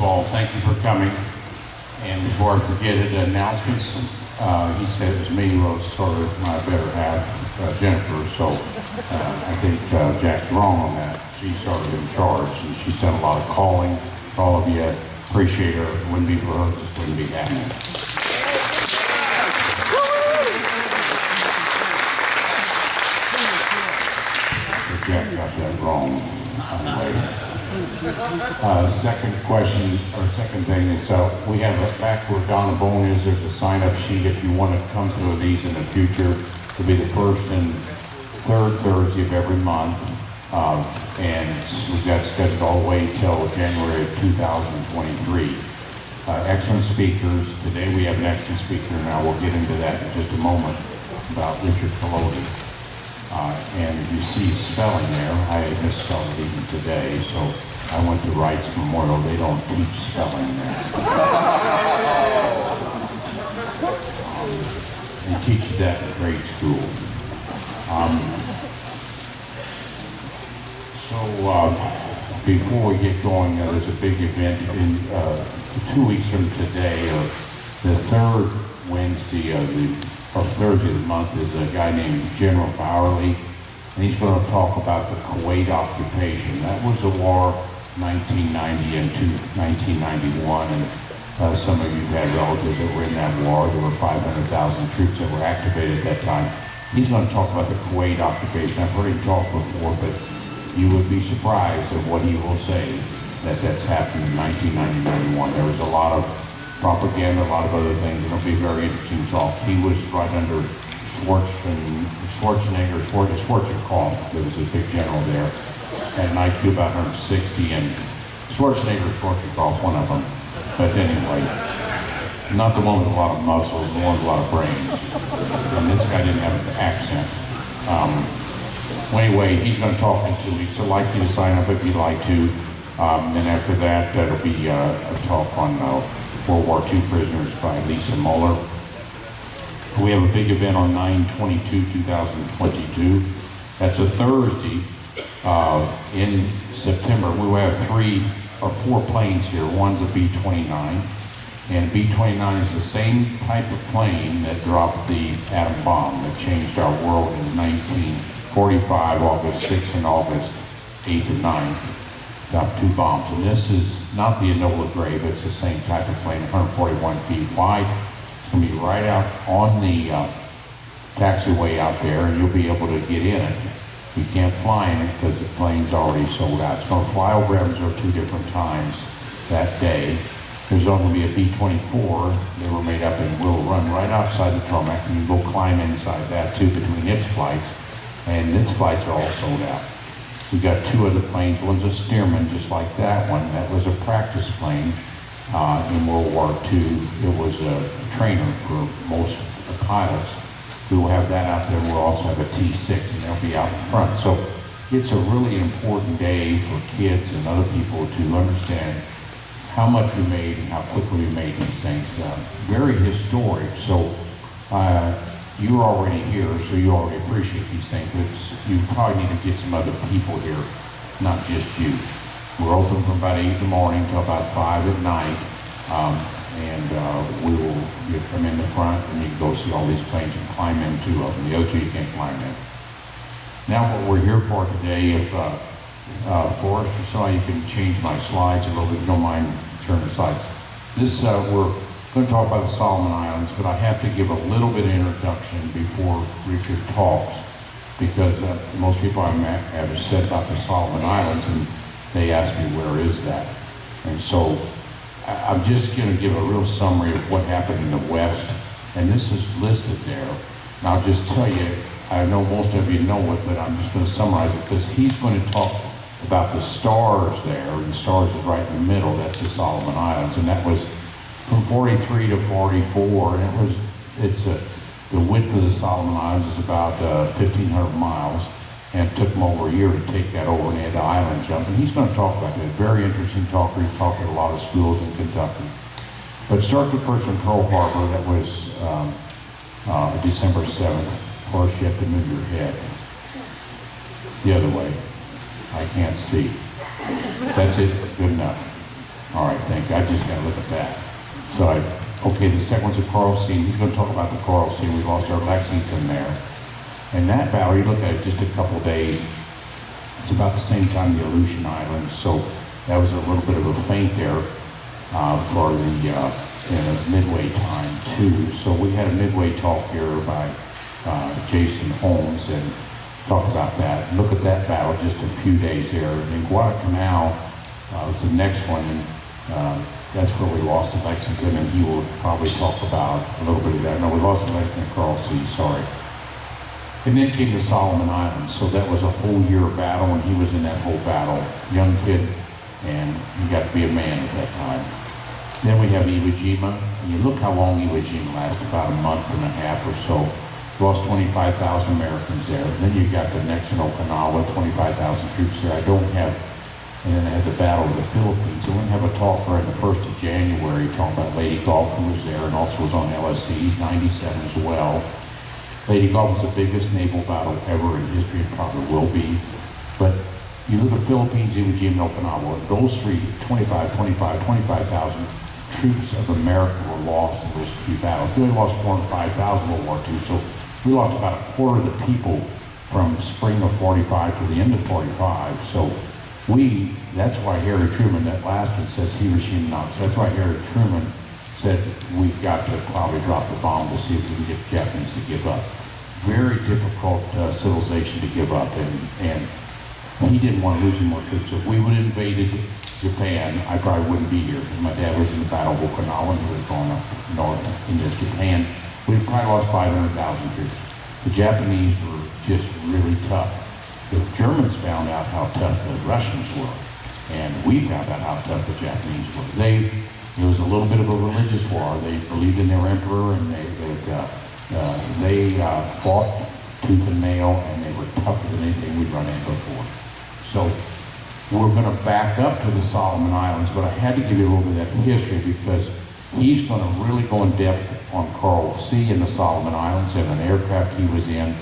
all, thank you for coming. And before I forget it, announcements. He said it was me who was sort of my better half, Jennifer. So I think Jack's wrong on that. She's sort of in charge, and she's done a lot of calling. All of you appreciate her. If it wouldn't be for her, this wouldn't be happening. So Jack got that wrong. Second question, or second thing is, we have back where Donna Bone is, there's a sign-up sheet if you want to come to these in the future. It'll be the first and third Thursday of every month, and we've got scheduled all the way till January of 2023. Excellent speakers. Today we have an excellent speaker, and I will get into that in just a moment about Richard Kelody. And you see spelling there. I misspelled it even today, so I went to Wright's Memorial. They don't teach spelling there. They teach you that in grade school. Before we get going, there's a big event in 2 weeks from today, the third Wednesday or Thursday of the month is a guy named General Bowerly, and he's going to talk about the Kuwait occupation. That was a war 1990 and 1991, and some of you had relatives that were in that war. There were 500,000 troops that were activated at that time. He's going to talk about the Kuwait occupation. I've heard him talk before, but you would be surprised at what he will say that's happened in 1990-91. There was a lot of propaganda, a lot of other things. It'll be very interesting talk. He was right under Schwarzenegger. There was a big general there. Had an IQ about 160, and Schwarzenegger, one of them. But anyway, not the one with a lot of muscles, the one with a lot of brains. And this guy didn't have an accent. Anyway, he's going to talk in 2 weeks, so I'd like you to sign up if you'd like to. Then after that, that'll be a talk on World War II prisoners by Lisa Muller. We have a big event on 9/22/2022. That's a Thursday in September. We will have 3 or 4 planes here. One's a B-29, and B-29 is the same type of plane that dropped the atom bomb that changed our world in 1945, August 6th and August 8th and 9th. Dropped 2 bombs, and this is not the Enola Gray, but it's the same type of plane, 141 feet wide. It's going to be right out on the taxiway out there, and you'll be able to get in it. You can't fly in it because the plane's already sold out. It's going to fly over Evansville 2 different times that day. There's only going to be a B-24. They were made up and will run right outside the tarmac, and you can go climb inside that too between its flights, and its flights are all sold out. We got 2 other planes. One's a Stearman, just like that one. That was a practice plane in World War II. It was a trainer for most of the pilots. We will have that out there. We'll also have a T-6, and they'll be out in front. So it's a really important day for kids and other people to understand how much we made and how quickly we made these things. Very historic. So you're already here, so you already appreciate these things, but you probably need to get some other people here, not just you. We're open from about 8 in the morning till about 5 at night, and we will come in the front, and you can go see all these planes and climb in 2 of them. The other 2 you can't climb in. Now what we're here for today, if Forrest or somebody, you can change my slides a little bit, if you don't mind turning the slides. This, we're going to talk about the Soloman Islands, but I have to give a little bit of introduction before Richard talks, because most people I met have said about the Soloman Islands, and they ask me, where is that? And so I'm just going to give a real summary of what happened in the West, and this is listed there. And I'll just tell you, I know most of you know it, but I'm just going to summarize it, because he's going to talk about the stars there. The stars is right in the middle. That's the Soloman Islands, and that was from 43 to 44, and the width of the Soloman Islands is about 1,500 miles, and it took them over a year to take that over, and they had the island jump, and he's going to talk about that. Very interesting talker. He's talked at a lot of schools in Kentucky. But start the first in Pearl Harbor. That was December 7th. Of course, you have to move your head the other way. I can't see. That's it. Good enough. All right, thank I just gotta look at that. So okay, the second one's a Coral Sea. He's gonna talk about the Coral Sea. We lost our Lexington there. And that battle, you look at it just a couple of days, it's about the same time the Aleutian Islands, so that was a little bit of a feint there for the midway time too. So we had a midway talk here by Jason Holmes and talked about that. Look at that battle just a few days there. In Guadalcanal was the next one, and that's where we lost to Lexington, and he will probably talk about a little bit of that. No, we lost to Lexington Coral Sea, sorry. And then came the Soloman Islands, so that was a whole year of battle, and he was in that whole battle. Young kid, and he got to be a man at that time. Then we have Iwo Jima, and you look how long Iwo Jima lasted, about a month and a half or so. Lost 25,000 Americans there. And then you got the next in Okinawa, 25,000 troops there. I don't have, and then I had the Battle of the Philippines. So we're gonna have a talk right the 1st of January, talking about Lady Gulf, who was there, and also was on LSD. He's 97 as well. Lady Gulf was the biggest naval battle ever in history, and probably will be. But you look at Philippines, Iwo Jima, and Okinawa, those three, 25,000 troops of America were lost in those three battles. We only lost 4,000 and 5,000 World War II, so we lost about a quarter of the people from spring of 45 to the end of 45. So that's why Harry Truman, that last one says Hiroshima Nazi. That's why Harry Truman said we've got to probably drop the bomb to see if we can get the Japanese to give up. Very difficult civilization to give up, and he didn't want to lose any more troops. If we would have invaded Japan, I probably wouldn't be here, because my dad was in the Battle of Okinawa, and he was going up north into Japan. We probably lost 500,000 troops. The Japanese were just really tough. The Germans found out how tough the Russians were, and we found out how tough the Japanese were. It was a little bit of a religious war. They believed in their emperor, and they fought tooth and nail, and they were tougher than anything we'd run into before. So we're going to back up to the Soloman Islands, but I had to give you a little bit of that history because he's going to really go in depth on Coral Sea and the Soloman Islands and an aircraft he was in.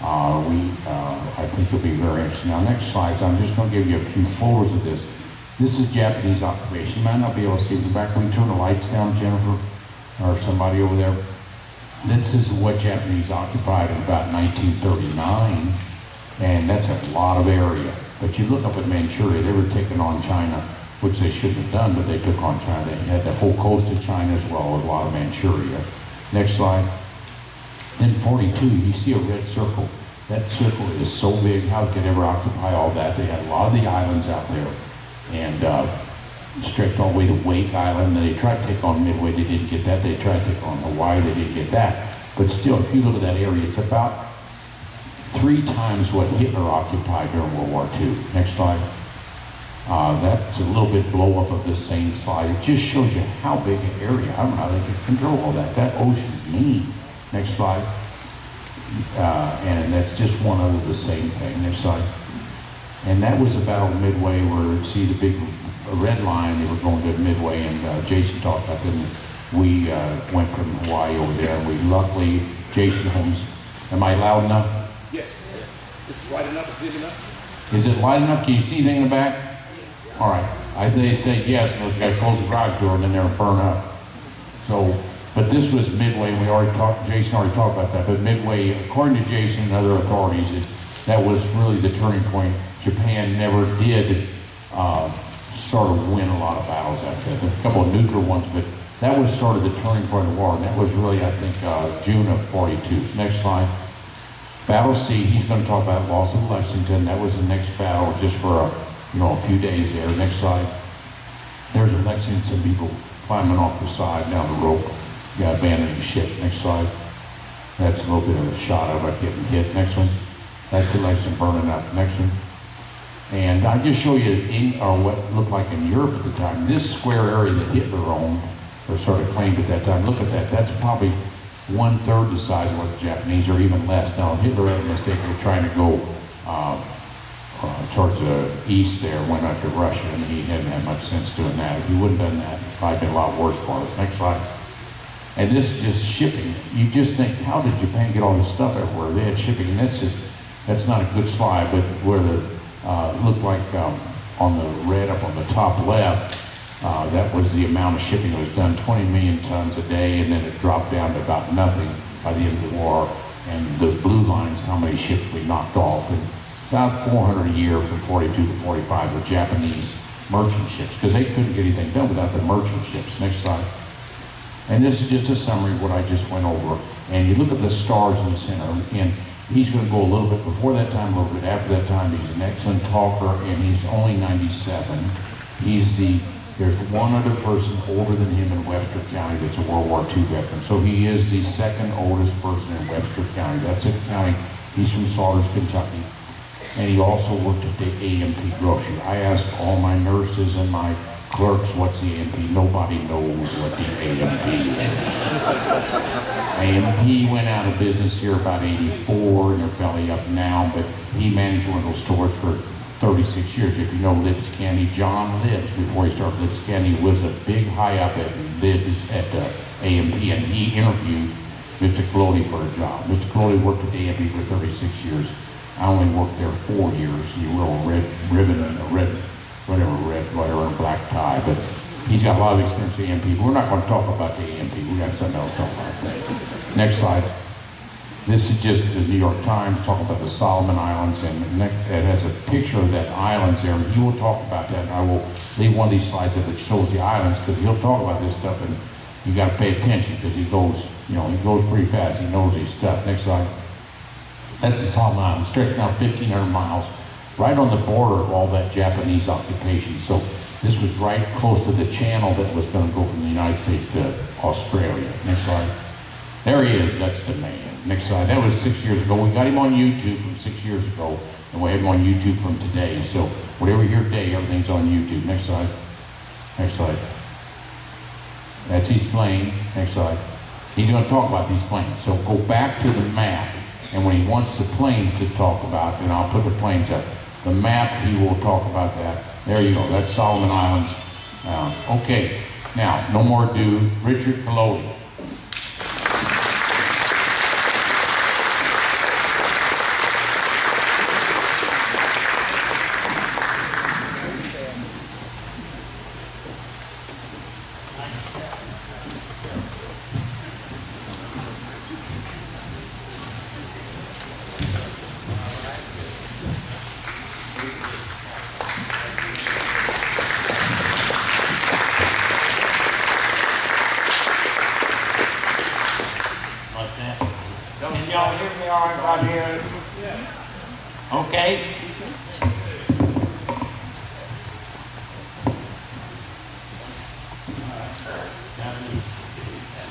I think it'll be very interesting. Now, next slides, I'm just going to give you a few photos of this. This is Japanese occupation. You might not be able to see the back. When you turn the lights down, Jennifer, or somebody over there. This is what Japanese occupied in about 1939, and that's a lot of area. But you look up at Manchuria, they were taking on China, which they shouldn't have done, but they took on China. They had the whole coast of China as well as a lot of Manchuria. Next slide. In 42, you see a red circle. That circle is so big, how could they ever occupy all that? They had a lot of the islands out there, and stretched all the way to Wake Island. They tried to take on Midway, they didn't get that. They tried to take on Hawaii, they didn't get that. But still, if you look at that area, it's about 3 times what Hitler occupied during World War II. Next slide. That's a little bit blow up of this same slide. It just shows you how big an area. I don't know how they can control all that. That ocean's mean. Next slide. And that's just one of the same thing. Next slide. And that was the Battle of Midway, where see the big red line, they were going to Midway, and Jason talked about them. We went from Hawaii over there, and we luckily, Jason Holmes, am I loud enough? Yes. It's wide enough, big enough. Is it light enough? Can you see anything in the back? All right. They said yes, and those guys closed the garage door, and then they were burned up. So, but this was Midway, and Jason already talked about that, but Midway, according to Jason and other authorities, that was really the turning point. Japan never did sort of win a lot of battles after that. A couple of neutral ones, but that was sort of the turning point of the war, and that was really, I think, June of 42. So next slide. Battle C, he's going to talk about loss of Lexington. That was the next battle, just for a few days there. Next slide. There's a Lexington, some people climbing off the side down the rope, abandoning ship. Next slide. That's a little bit of a shot of it getting hit. Next one. That's the Lexington burning up. Next one. And I just show you what looked like in Europe at the time. This square area that Hitler owned, or sort of claimed at that time, look at that. That's probably 1/3 the size of what the Japanese, or even less. Now, Hitler had a mistake of trying to go towards the east there, went up to Russia, and he hadn't had much sense doing that. If he wouldn't have done that, it'd probably been a lot worse for us. Next slide. And this is just shipping. You just think, how did Japan get all this stuff everywhere? They had shipping, and that's not a good slide, but where the looked like on the red up on the top left, That was the amount of shipping that was done, 20 million tons a day, and then it dropped down to about nothing by the end of the war. And the blue line's how many ships we knocked off. And about 400 a year from 42 to 45 were Japanese merchant ships, because they couldn't get anything done without the merchant ships. Next slide. And this is just a summary of what I just went over. And you look at the stars in the center, and he's going to go a little bit before that time, a little bit after that time. He's an excellent talker, and he's only 97. There's one other person older than him in Webster County that's a World War II veteran. So he is the second oldest person in Webster County. That's a county. He's from Saunders, Kentucky. And he also worked at the AMP grocery. I asked all my nurses and my clerks, what's the AMP? Nobody knows what the AMP is. AMP went out of business here about 84, and they're belly up now, but he managed one of those stores for 36 years. If you know Libbs Candy, John Libbs, before he started Libbs Candy, was a big high up at Libbs at AMP, and he interviewed Mr. Kelody for a job. Mr. Kelody worked at the AMP for 36 years. I only worked there 4 years. You wear a red ribbon and a red, whatever, and black tie. But he's got a lot of experience at the AMP. We're not going to talk about the AMP. We got something else to talk about. Next slide. This is just the New York Times talking about the Soloman Islands, and it has a picture of that islands there. And he will talk about that. And I will leave one of these slides up that shows the islands, because he'll talk about this stuff, and you got to pay attention, because he goes pretty fast. He knows his stuff. Next slide. That's the Soloman Islands, stretching out 1,500 miles, right on the border of all that Japanese occupation. So this was right close to the channel that was going to go from the United States to Australia. Next slide. There he is. That's the man. Next slide. That was 6 years ago. We got him on YouTube from 6 years ago, and we have him on YouTube from today. So whatever you hear today, everything's on YouTube. Next slide. Next slide. That's his plane. Next slide. He's going to talk about these planes. So go back to the map, and when he wants the planes to talk about, and I'll put the planes up. The map, he will talk about that. There you go. That's Soloman Islands. Okay. Now, no more ado. Richard Kelody. Can y'all hear me all right right here? Okay.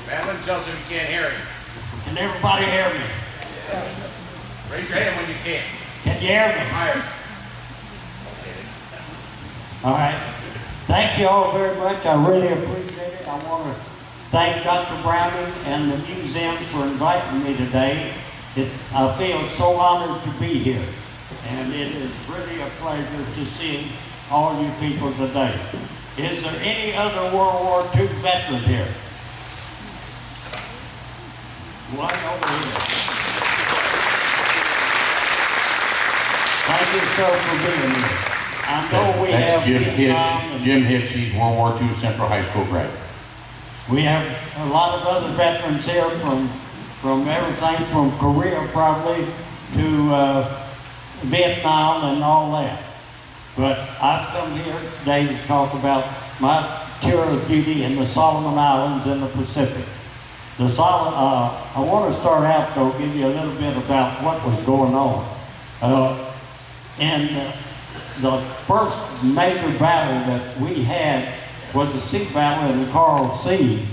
Madeline tells him you can't hear him. Can everybody hear me? Raise your hand when you can. Can you hear me? Higher. All right. Thank you all very much. I really appreciate it. I want to thank Dr. Browning and the museum for inviting me today. I feel so honored to be here, and it is really a pleasure to see all you people today. Is there any other World War II veteran here? One over here. Thank you, sir, for being here. I know we That's have Jim Vietnam Hitch. and Jim Hitch, he's World War II Central High School graduate. we have a lot of other veterans here from everything from Korea probably to Vietnam and all that. But I've come here today to talk about my tour of duty in the Soloman Islands in the Pacific. I want to start out though, give you a little bit about what was going on. The first major battle that we had was a sea battle in the Coral Sea,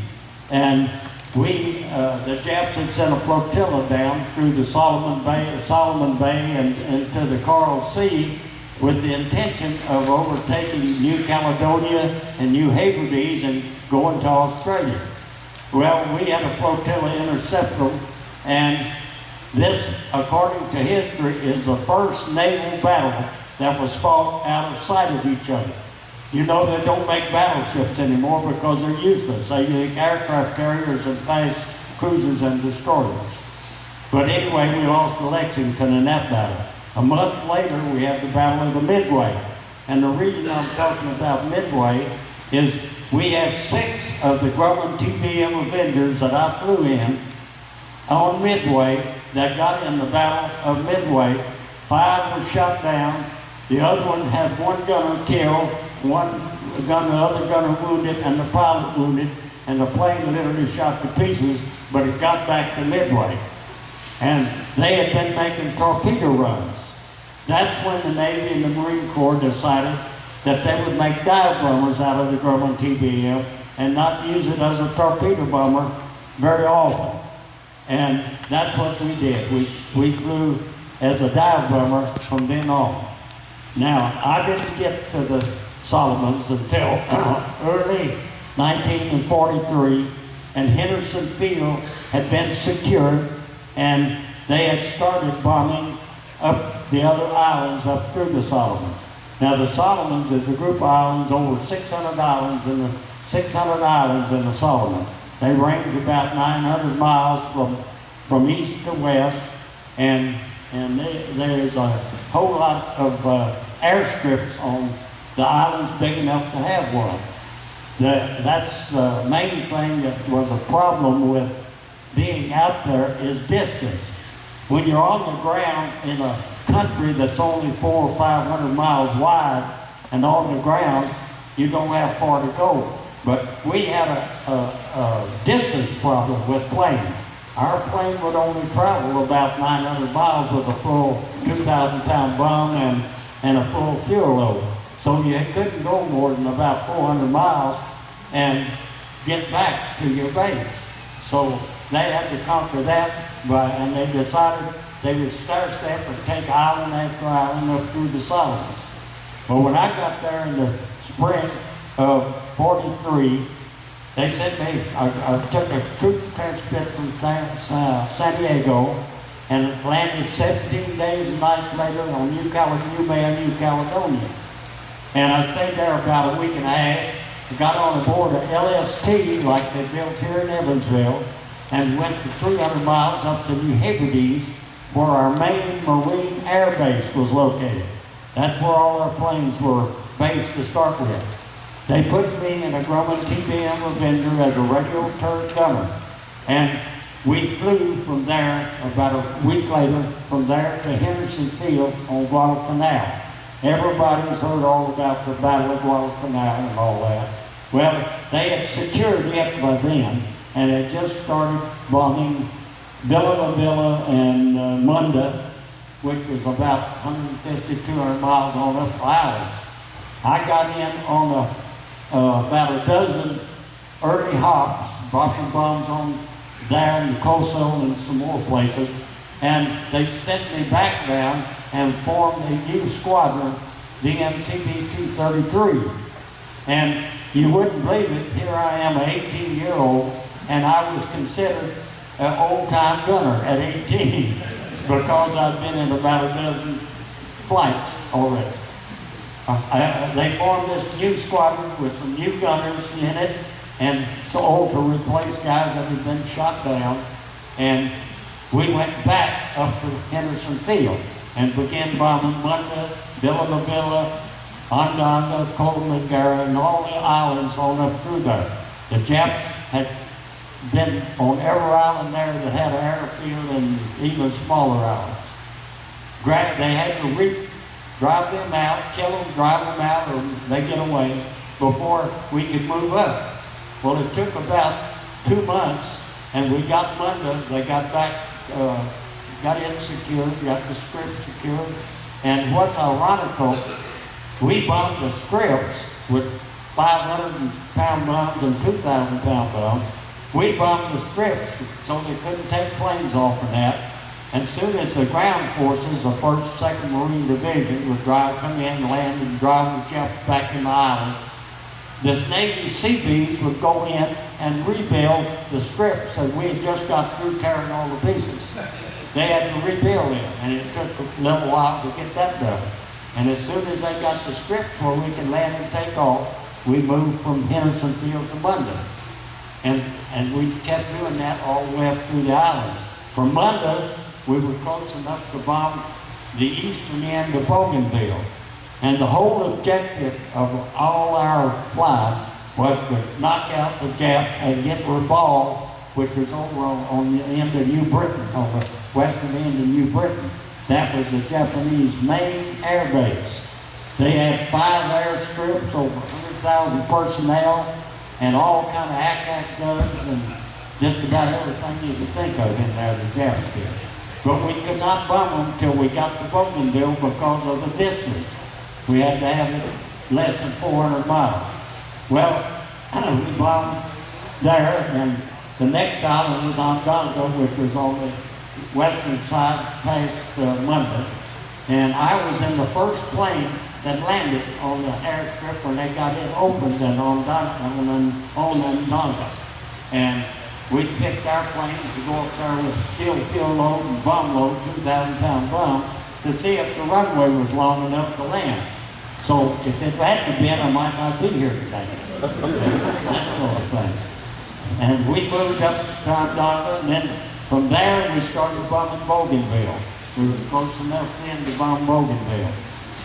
and the Japs had sent a flotilla down through the Solomon Bay and into the Coral Sea with the intention of overtaking New Caledonia and New Hebrides and going to Australia. Well, we had a flotilla intercept them, and this, according to history, is the first naval battle that was fought out of sight of each other. You know, they don't make battleships anymore because they're useless. They make aircraft carriers and fast cruisers and destroyers. But anyway, we lost to Lexington in that battle. A month later, we had the Battle of the Midway. And the reason I'm talking about Midway is we had 6 of the Grumman TBM Avengers that I flew in on Midway that got in the Battle of Midway. 5 were shot down. The other one had 1 gunner killed, 1 gunner, the other gunner wounded, and the pilot wounded, and the plane literally shot to pieces, but it got back to Midway. And they had been making torpedo runs. That's when the Navy and the Marine Corps decided that they would make dive bombers out of the Grumman TBM and not use it as a torpedo bomber very often. And that's what we did. We flew as a dive bomber from then on. Now, I didn't get to the Solomons until early 1943, and Henderson Field had been secured, and they had started bombing up the other islands up through the Solomons. Now, the Solomons is a group of islands, over 600 islands in the Solomons. They range about 900 miles from east to west, and there's a whole lot of airstrips on the islands big enough to have one. That's the main thing that was a problem with being out there is distance. When you're on the ground in a country that's only 400 or 500 miles wide and on the ground, you don't have far to go. But we had a distance problem with planes. Our plane would only travel about 900 miles with a full 2,000-pound bomb and a full fuel load. So you couldn't go more than about 400 miles and get back to your base. So they had to conquer that, and they decided they would stair-step and take island after island up through the Solomons. But when I got there in the spring of '43, they sent me, I took a troop transcript from San Diego and landed 17 days and nights later on New Caledonia. And I stayed there about a week and a half. I got on board a LST like they built here in Evansville and went to 300 miles up to New Hebrides where our main Marine Air Base was located. That's where all our planes were based to start with. They put me in a Grumman TBM Avenger as a regular turret gunner. And we flew from there about a week later from there to Henderson Field on Guadalcanal. Everybody's heard all about the Battle of Guadalcanal and all that. Well, they had secured it by then, and had just started bombing Villa La Villa and Munda, which was about 150, 200 miles on up the islands. I got in on about a dozen early hops, dropping bombs on there in Coso and some more places, and they sent me back down and formed a new squadron, the MTB-233. And you wouldn't believe it, here I am, an 18-year-old, and I was considered an old-time gunner at 18 because I'd been in about a dozen flights already. They formed this new squadron with some new gunners in it, and so to replace guys that had been shot down. And we went back up to Henderson Field and began bombing Munda, Villa La Villa, Onda, Colomagara, and all the islands on up through there. The Japs had been on every island there that had an airfield and even smaller islands. They had to drive them out, kill them, drive them out, or they get away before we could move up. Well, it took about 2 months, and we got Munda. They got back, got it secured, got the script secured. And what's ironical, we bombed the scripts with 500-pound bombs and 2,000-pound bombs. We bombed the scripts so they couldn't take planes off of that. And soon as the ground forces, the 1st, 2nd Marine Division would come in, land, and drive the jets back in the island, the Navy Seabees would go in and rebuild the scripts that we had just got through tearing all the pieces. They had to rebuild them, and it took a little while to get that done. And as soon as they got the scripts where we could land and take off, we moved from Henderson Field to Munda. And we kept doing that all the way up through the islands. From Munda, we were close enough to bomb the eastern end of Bougainville. And the whole objective of all our flight was to knock out the Jap and get Rabaul, which was over on the end of New Britain, on the western end of New Britain. That was the Japanese main air base. They had 5 airstrips, over 100,000 personnel, and all kind of ack-ack guns and just about everything you could think of in there, the Japs did. But we could not bomb them until we got to Bougainville because of the distance. We had to have it less than 400 miles. Well, we bombed there, and the next island was Onondaga, which was on the western side past Monday. And I was in the first plane that landed on the airstrip when they got it opened and on Onondaga. And we picked our plane to go up there with steel fuel load and bomb load, 2,000-pound bomb, to see if the runway was long enough to land. So if it hadn't been, I might not be here today. That sort of thing. And we moved up to Onondaga, and then from there we started bombing Bougainville. We were close enough then to bomb Bougainville.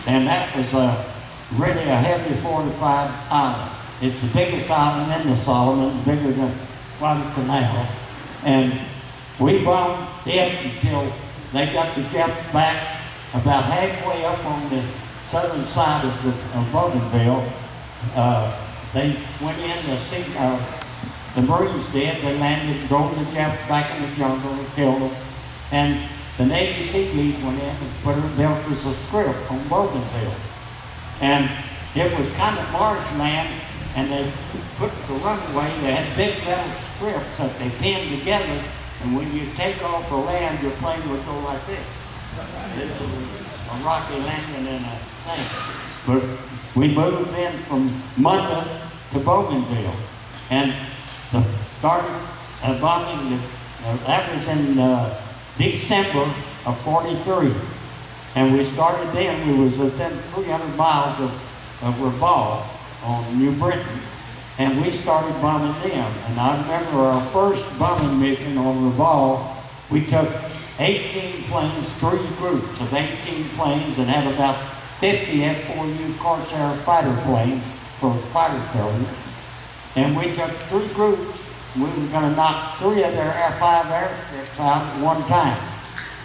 And that was really a heavy fortified island. It's the biggest island in the Solomon, bigger than Guadalcanal. And we bombed it until they got the Japs back about halfway up on the southern side of Bougainville. They went in to see, the Marines did. They landed, drove the Japs back in the jungle and killed them. And the Navy Seabees went in and built us a strip on Bougainville. And it was kind of marshland, and they put the runway, they had big metal strips that they pinned together, and when you take off or land, your plane would go like this. It was a rocky landing and a thing. But we moved in from Monday to Bougainville, and started bombing, that was in December of 43. And we started then, we was within 300 miles of Rabaul on New Britain. And we started bombing them. And I remember our first bombing mission on Rabaul, we took 18 planes, 3 groups of 18 planes, and had about 50 F-4U Corsair fighter planes for fighter carriers. And we took 3 groups. We were going to knock 3 of their 5 airstrips out at one time.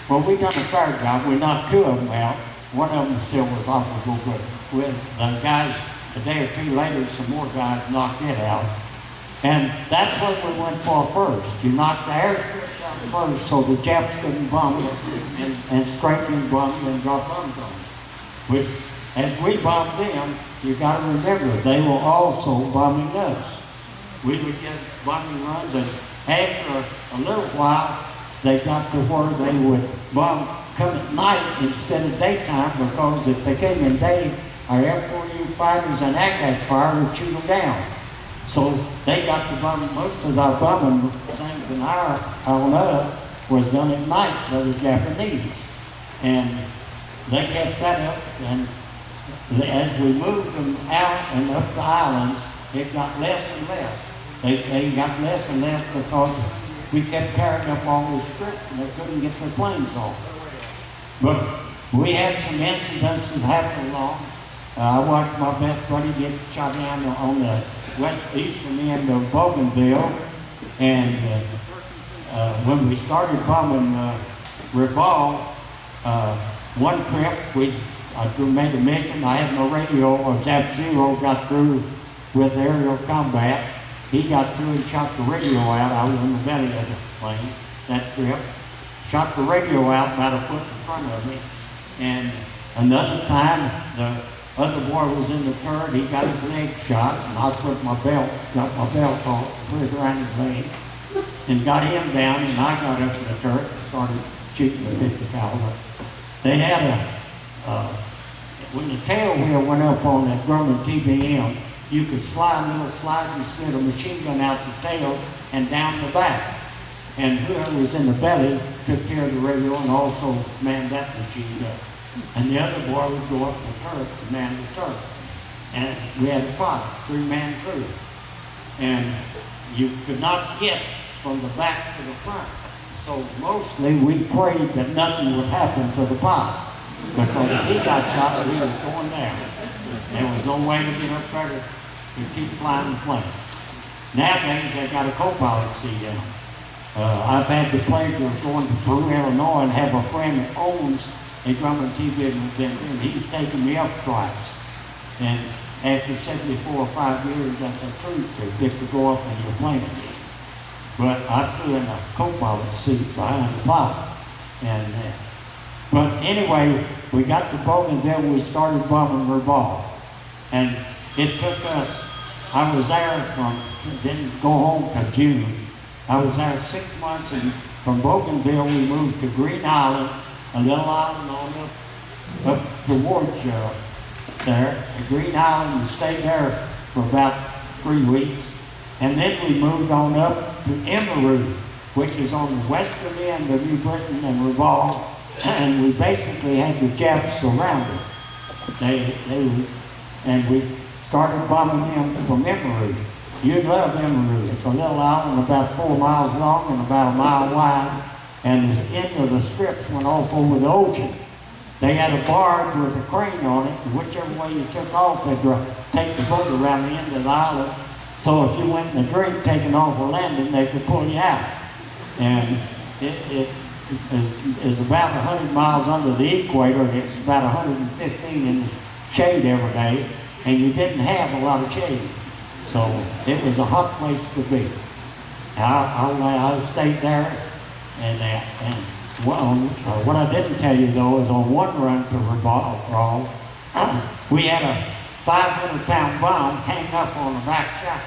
Well, we done a fair job. We knocked 2 of them out. One of them still was awful good. With the guys, a day or 2 later, some more guys knocked it out. And that's what we went for first. You knocked the airstrips out first so the Japs couldn't bomb it and straighten bomb and drop bombs on it. Which, as we bombed them, you got to remember, they were also bombing us. We would get bombing runs, and after a little while, they got to where they would bomb, come at night instead of daytime, because if they came in day, our F-4U fighters and ack-ack fire would shoot them down. So they got to bomb, most of our bombing things in on us was done at night by the Japanese. And they kept that up, and as we moved them out and up the islands, it got less and less. They got less and less because we kept carrying up all those strips and they couldn't get their planes off. But we had some incidents that happened along. I watched my best buddy get shot down on the eastern end of Bougainville. And when we started bombing Rabaul, one trip I made a mission. I had no radio, or Zap Zero got through with aerial combat. He got through and shot the radio out. I was in the belly of the plane that trip. Shot the radio out about a foot in front of me. And another time, the other boy was in the turret. He got his leg shot, and I got my belt off, put it around his leg, and got him down. And I got up to the turret and started shooting the 50 caliber. They had when the tail wheel went up on that Grumman TBM, you could slide a little slide and slid a machine gun out the tail and down the back. And whoever was in the belly took care of the radio and also manned that machine gun. And the other boy would go up the turret to man the turret. And we had a 3-man crew. And you could not hit from the back to the front. So mostly we prayed that nothing would happen to the pilot. Because if he got shot, we was going down. There was no way to get up there to keep flying the plane. Nowadays, they got a co-pilot seat in them. I've had the pleasure of going to Peru, Illinois, and have a friend that owns a drum and TV and he's taken me up twice. And after 74 or 5 years, that's a treat to get to go up in your plane again. But I flew in a co-pilot seat behind the pilot. But anyway, we got to Bougainville, we started bombing Revolve. And it took us, I was there didn't go home till June. I was there 6 months, and from Bougainville we moved to Green Island, a little island on up towards there, at Green Island, and stayed there for about 3 weeks. And then we moved on up to Emerald, which is on the western end of New Britain and Revolve, and we basically had the Japs surrounded. And we started bombing them from Emerald. You'd love Emerald. It's a little island about 4 miles long and about a mile wide, and the end of the strips went off over the ocean. They had a barge with a crane on it, and whichever way you took off, they'd take the boat around the end of the island. So if you went in the drink taking off or landing, they could pull you out. And it is about 100 miles under the equator. It's about 115 in the shade every day, and you didn't have a lot of shade. So it was a hot place to be. I stayed there, and what I didn't tell you though is on one run to Revolve, we had a 500-pound bomb hang up on the back shack.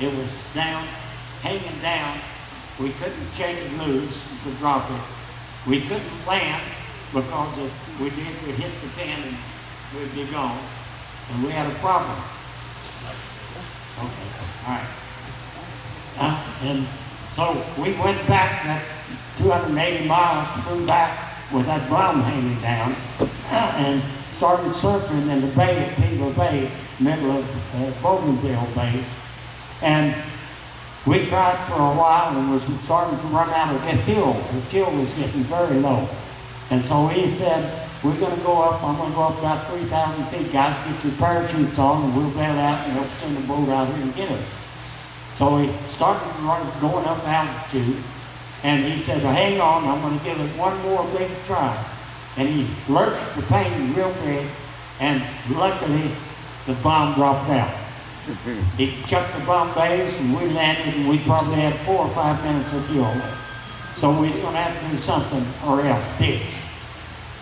It was down, hanging down. We couldn't shake it loose to drop it. We couldn't land because if we did, we'd hit the pin and we'd be gone. And we had a problem. Okay, all right. And so we went back that 280 miles, flew back with that bomb hanging down, and started surfing in the bay at Peter Bay, middle of Bougainville Bay. And we tried for a while and was starting to run out of fuel. The fuel was getting very low. And so he said, we're going to go up, I'm going to go up about 3,000 feet, guys, get your parachutes on, and we'll bail out and they'll send a boat out here and get us. So he started going up altitude, and he said, well, hang on, I'm going to give it one more big try. And he lurched the plane real big, and luckily the bomb dropped out. He chucked the bomb bays, and we landed, and we probably had 4 or 5 minutes of fuel left. So we was going to have to do something or else ditch.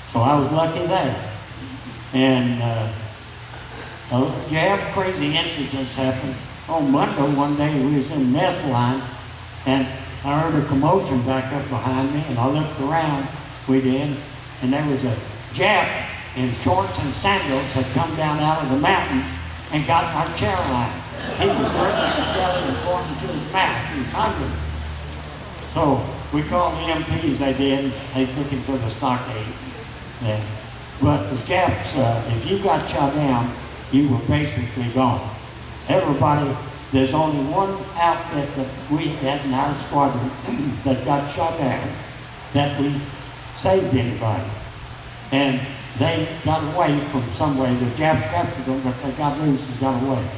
So I was lucky there. And you have crazy incidents happen. On Monday, one day, we was in the mess line, and I heard a commotion back up behind me, and I looked around, we did, and there was a Jap in shorts and sandals had come down out of the mountains and got our chair line. He was working his belly and pouring to his mouth. He was hungry. So we called the MPs, they did. They took him to the stockade. Yeah. But the Japs, if you got shot down, you were basically gone. Everybody, there's only one outfit that we had in our squadron that got shot down, that we saved anybody. And they got away from some way. The Japs captured them, but they got loose and got away.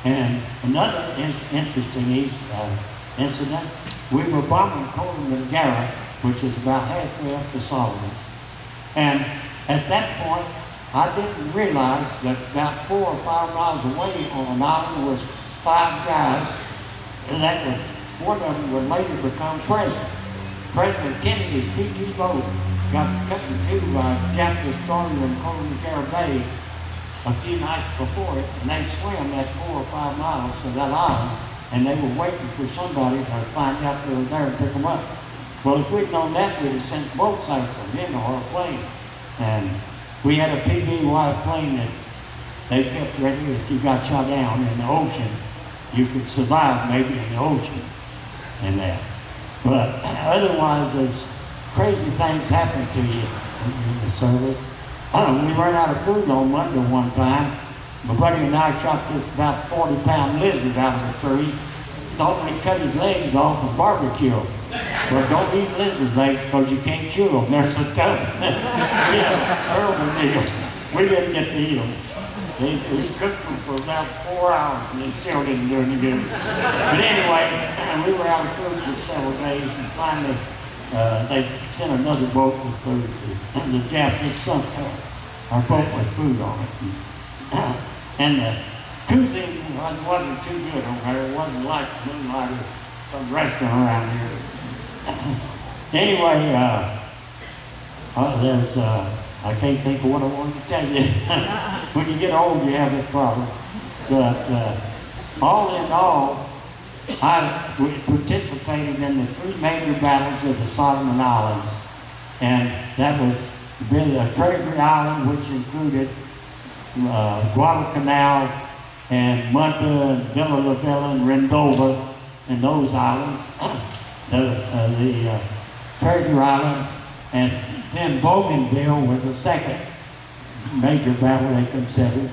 And another interesting incident, we were bombing Coleman Garrett, which is about halfway up to Soloman. And at that point, I didn't realize that about 4 or 5 miles away on an island was 5 guys, and that was, one of them would later become president. President Kennedy's PG boat got cut in two by Jap destroyer in Coleman Bay a few nights before it, and they swam that 4 or 5 miles to that island, and they were waiting for somebody to find out they were there and pick them up. Well, if we'd known that, we'd have sent boats out from them or a plane. And we had a PBY plane that they kept ready. If you got shot down in the ocean, you could survive maybe in the ocean and that. But otherwise, there's crazy things happen to you in the service. We ran out of food on Monday one time. My buddy and I shot this about 40-pound lizard out of a tree. Thought we'd cut his legs off and barbecue him. But don't eat lizard legs because you can't chew them. They're so tough. Yeah, terrible deal. We didn't get to eat them. We cooked them for about 4 hours and they still didn't do any good. But anyway, we were out of food for several days and finally they sent another boat with food. And the Japs had sunk our boat with food on it. And the cuisine wasn't too good over there. It wasn't like Moonlight or some restaurant around here. Anyway, there's, I can't think of what I wanted to tell you. When you get old, you have this problem. But all in all, I participated in the 3 major battles of the Soloman Islands. And that was Treasury Island, which included Guadalcanal and Munda and Villa La Villa and Rendova and those islands. The Treasure Island, and then Bougainville was the second major battle they considered.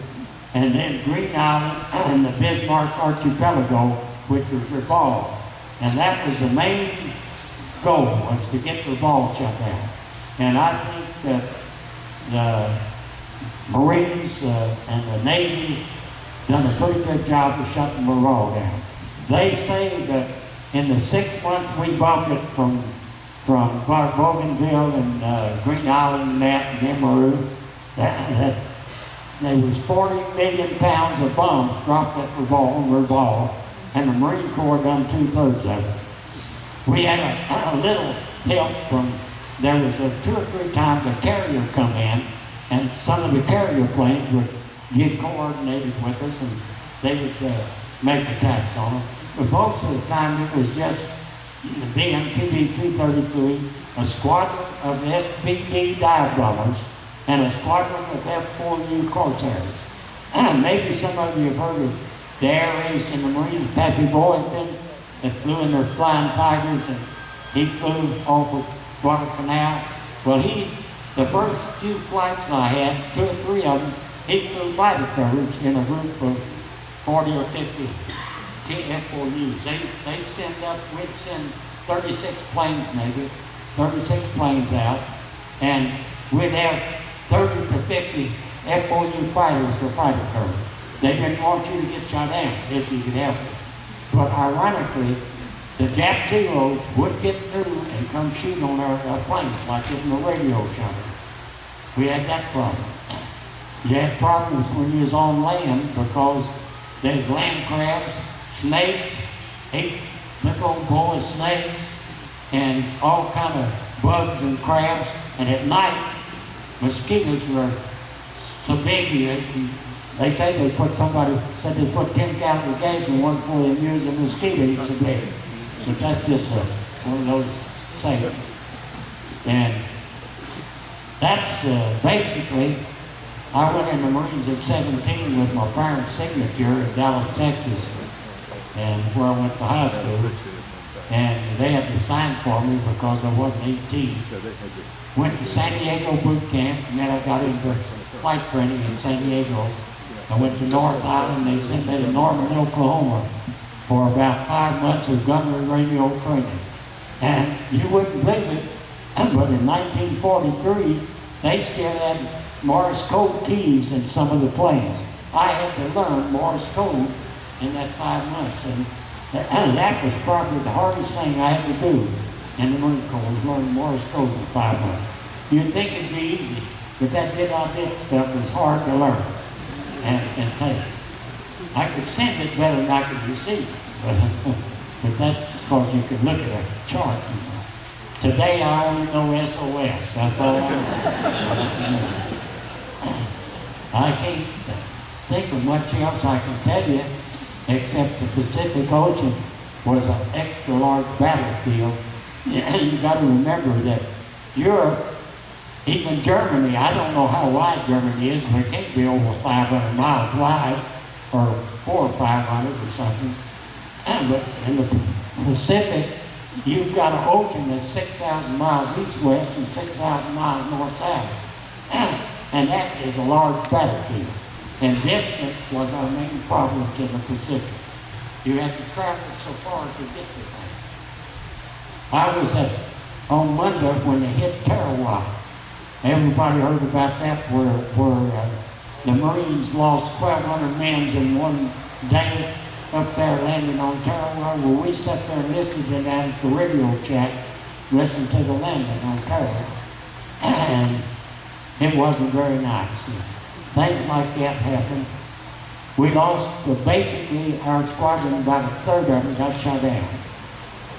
And then Green Island and the Bismarck Archipelago, which was Revolve. And that was the main goal, was to get Revolve shut down. And I think that the Marines and the Navy done a pretty good job of shutting Revolve down. They say that in the 6 months we bombed it from Bougainville and Green Island and that and Emerald, that there was 40 million pounds of bombs dropped at Revolve, and the Marine Corps done 2/3 of it. We had a little help from, there was 2 or 3 times a carrier come in, and some of the carrier planes would get coordinated with us, and they would make attacks on them. But most of the time it was just the BMTB-233, a squadron of SBD dive bombers, and a squadron of F-4U Corsairs. Maybe some of you have heard of the Air Ace in the Marines, Pappy Boynton, that flew in their Flying Tigers, and he flew off of Guadalcanal. Well, the first few flights I had, 2 or 3 of them, he flew fighter coverage in a group of 40 or 50 F-4Us. They'd we'd send 36 planes maybe, 36 planes out, and we'd have 30 to 50 F-4U fighters for fighter coverage. They didn't want you to get shot down if you could help it. But ironically, the Jap Zeros would get through and come shoot on our planes, like in the radio show. We had that problem. You had problems when you was on land because there's land crabs, snakes, 8 big old boy snakes, and all kind of bugs and crabs. And at night, mosquitoes were so big, they say somebody said they put 10 gallons of gas in one before they use a mosquito, it's so big. But that's just one of those sayings. And that's basically, I went in the Marines at 17 with my parents' signature in Dallas, Texas, and where I went to high school. And they had to sign for me because I wasn't 18. Went to San Diego boot camp, and then I got into flight training in San Diego. I went to North Island. They sent me to Norman, Oklahoma for about 5 months of gunnery radio training. And you wouldn't believe it, but in 1943, they still had Morse code keys in some of the planes. I had to learn Morse code in that 5 months. And that was probably the hardest thing I had to do in the Marine Corps, was learn Morse code in 5 months. You'd think it'd be easy, but that did stuff was hard to learn and take. I could send it better than I could receive it, but that's as far as you could look at a chart. Today I only know SOS. That's all I know. I can't think of much else I can tell you, except the Pacific Ocean was an extra large battlefield. You got to remember that Europe, even Germany, I don't know how wide Germany is, but it can't be over 500 miles wide, or 400 or 500 or something. But in the Pacific, you've got an ocean that's 6,000 miles east-west and 6,000 miles north-south. And that is a large battlefield. And distance was our main problem in the Pacific. You had to travel so far to get to things. I was on Monday when they hit Tarawa. Everybody heard about that, where the Marines lost 1,200 men in one day up there landing on Terror. Well, we sat there and listened to that at the radio shack, listened to the landing on Terror. And it wasn't very nice. Things like that happened. We lost, basically, our squadron, about a third of it got shot down.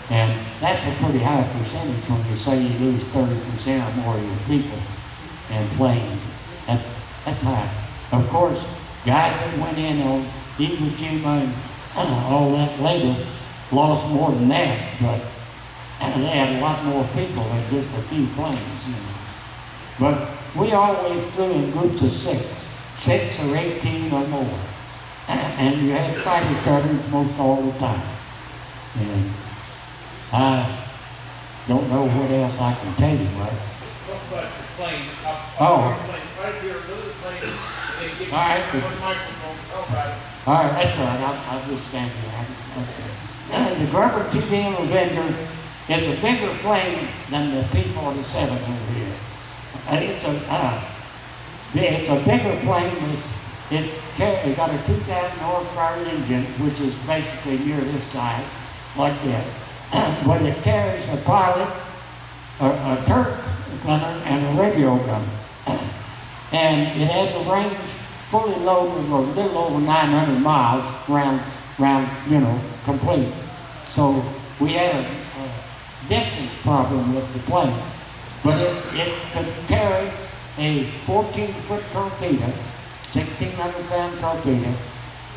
And that's a pretty high percentage when you say you lose 30% or more of your people and planes. That's high. Of course, guys that went in on Iwo Jima and all that later lost more than that, but they had a lot more people than just a few planes. You know. But we always flew in groups of 6 or 18 or more. And you had fighter cutters most all the time. And I don't know what else I can tell you, right? Talk about your plane. Oh. Right here, another plane. They give you All right. one microphone. Talk about it. All right, that's all right. I'll just stand here. Okay. The Gerber TBM Avenger is a bigger plane than the P-47 over here. It's a bigger plane. It's got a 2,000 horsepower engine, which is basically near this side, like that. But it carries a pilot, a turret gunner, and a radio gunner. And it has a range fully loaded of a little over 900 miles round, complete. So we had a distance problem with the plane. But it could carry a 14-foot torpedo, 1,600-pound torpedo.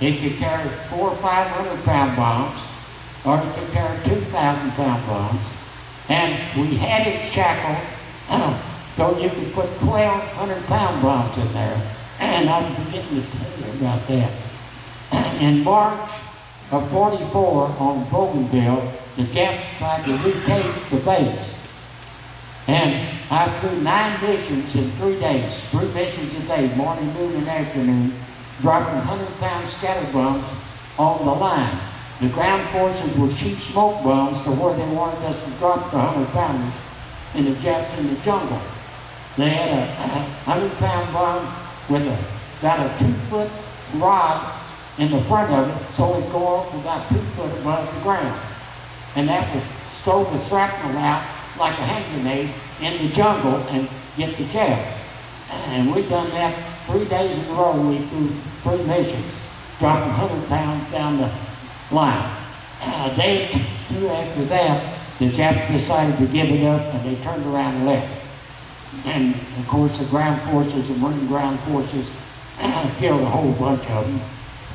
It could carry 400 or 500-pound bombs, or it could carry 2,000-pound bombs. And we had it shackled so you could put 1,200-pound bombs in there. And I'm forgetting to tell you about that. In March of '44 on Bougainville, the Japs tried to retake the base. And I flew 9 missions in 3 days, 3 missions a day, morning, noon, and afternoon, dropping 100-pound scatter bombs on the line. The ground forces would shoot smoke bombs to where they wanted us to drop the 100-pounders in the Japs in the jungle. They had a 100-pound bomb with about a 2-foot rod in the front of it, so it'd go off about 2 foot above the ground. And that would throw the shrapnel out like a hand grenade in the jungle and get the Jap. And we've done that 3 days in a row. We flew 3 missions, dropping 100 pounds down the line. A day or 2 after that, the Japs decided to give it up, and they turned around and left. And of course, the ground forces, the Marine ground forces, killed a whole bunch of them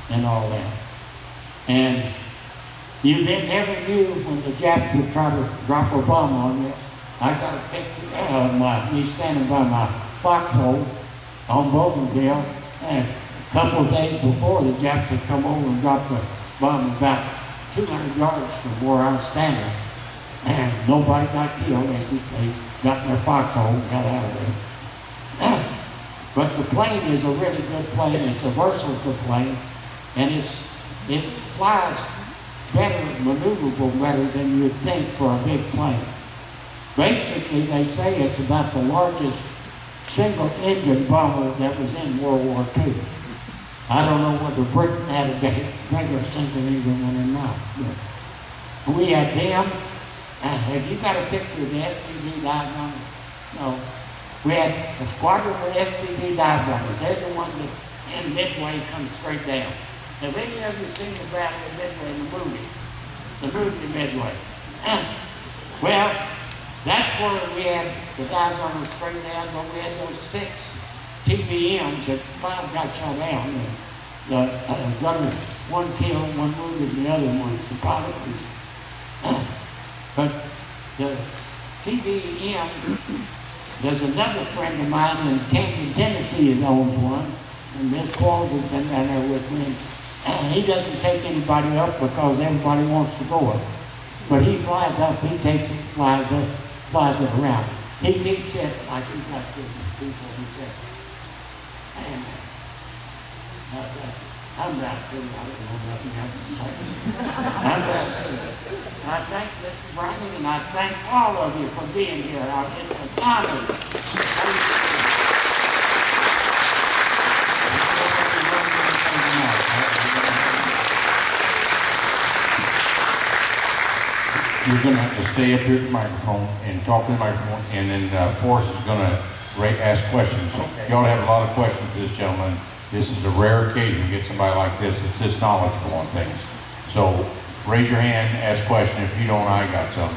and all that. And you never knew when the Japs would try to drop a bomb on you. I got a picture of me standing by my foxhole on Bougainville, and a couple of days before, the Japs had come over and dropped a bomb about 200 yards from where I was standing. And nobody got killed. They got in their foxhole and got out of there. But the plane is a really good plane. It's a versatile plane, and it flies better, maneuverable better than you'd think for a big plane. Basically, they say it's about the largest single-engine bomber that was in World War II. I don't know whether Britain had a bigger single-engine one or not. But we had them. Have you got a picture of the SPD dive bombers? No. We had a squadron of SPD dive bombers. They're the ones that in Midway come straight down. Have any of you seen the Battle of Midway in the movie? The movie Midway. Well, that's where we had the dive bombers straight down, but we had those 6 TBMs that 5 got shot down. The gunner, 1 killed, 1 wounded, the other one, the pilot was. But the TBM, there's another friend of mine in Camden, Tennessee that owns one, and Miss Qualls has been down there with me. He doesn't take anybody up because everybody wants to go up. But he flies up, he takes it, flies it around. He keeps it like he's got 50 people, he said. And I'm not through, I don't know nothing else to say. I'm not through. I thank Mr. Bryan, and I thank all of you for being here. It's an honor. you're gonna have to stay up here at the microphone and talk to the microphone, and then Forrest is gonna ask questions. You ought to have a lot of questions for this gentleman. This is a rare occasion to get somebody like this that's this knowledgeable on things. So raise your hand, ask question. If you don't, I got some.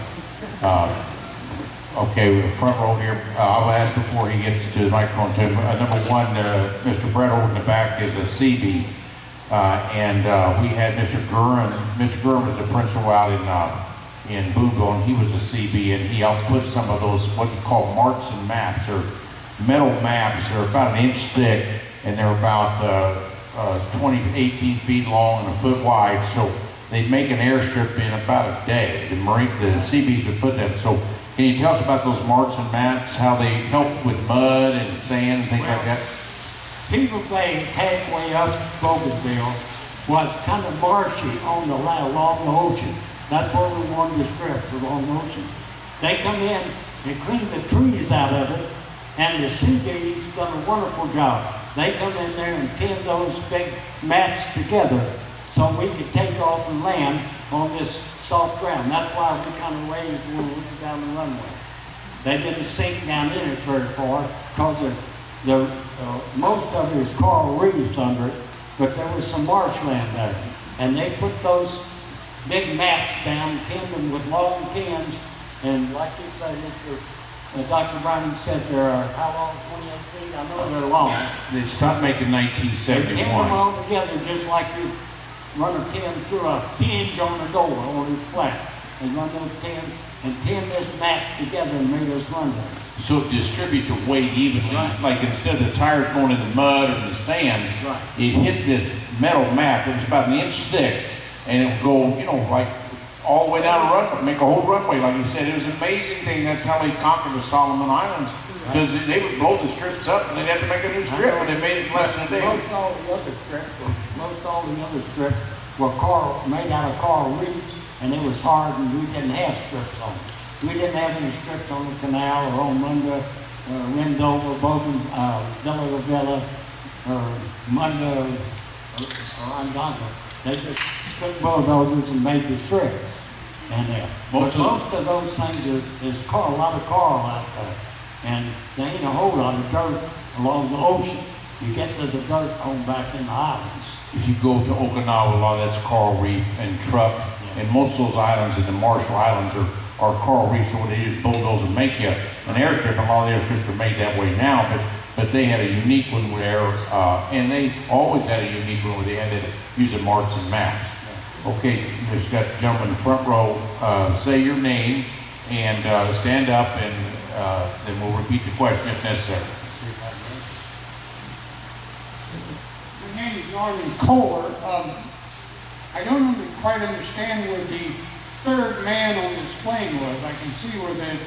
Okay, with the front row here, I would ask before he gets to the microphone too. Number one, Mr. Brett over in the back is a CB. And we had Mr. Gurin. Mr. Gurin was the principal out in Boonville, and he was a CB, and he output some of those, what you call marks and maps, or metal maps. They're about an inch thick, and they're about 18 feet long and a foot wide. So they make an airstrip in about a day. The CBs would put them. So can you tell us about those marks and maps, how they help with mud and sand and things like that? People Bay, halfway up Bougainville, was kind of marshy on the along the ocean. That's where we wanted the strips along the ocean. They come in and clean the trees out of it, and the CB's done a wonderful job. They come in there and pin those big mats together so we could take off and land on this soft ground. That's why we kind of waved when we went down the runway. They didn't sink down in it very far because most of it is coral reefs under it, but there was some marshland there. And they put those big maps down, pinned them with long pins, and like you said, Dr. Brown said they're how long, 28 feet? I know they're long. They stopped making They pin them 1971. all together just like you run a pin through a hinge on a door on its flat. They run those pins and pin this map together and made us run them. So it distribute the weight evenly. Right. Like instead of the tires going in the mud or the sand, Right. it hit this metal map. It was about an inch thick, and it would go, like all the way down the runway, make a whole runway, like you said. It was an amazing thing. That's how they conquered the Soloman Islands, because they would blow the strips up and they'd have to make a new strip, and they made it in less than a day. Most all the other strips were made out of coral reefs, and it was hard, and we didn't have strips on it. We didn't have any strips on the canal or on Munda, Wendover, Bogan, Villa Villa, or Munda, or Andanga. They just took bulldozers and made the strips. And most of those things is a lot of coral out there. And there ain't a whole lot of dirt along the ocean. You get to the dirt on back in the islands. If you go to Okinawa, a lot of that's coral reef and truck, and most of those islands in the Marshall Islands are coral reefs, so they just bulldoze and make you an airstrip. A lot of the airstrips are made that way now, but they had a unique one where, and they always had a unique one where they had to use the marks and maps. Okay, there's got a gentleman in the front row. Say your name and stand up, and then we'll repeat the question if necessary. My name is Norman Kohler. I don't quite understand where the third man on this plane was. I can see where the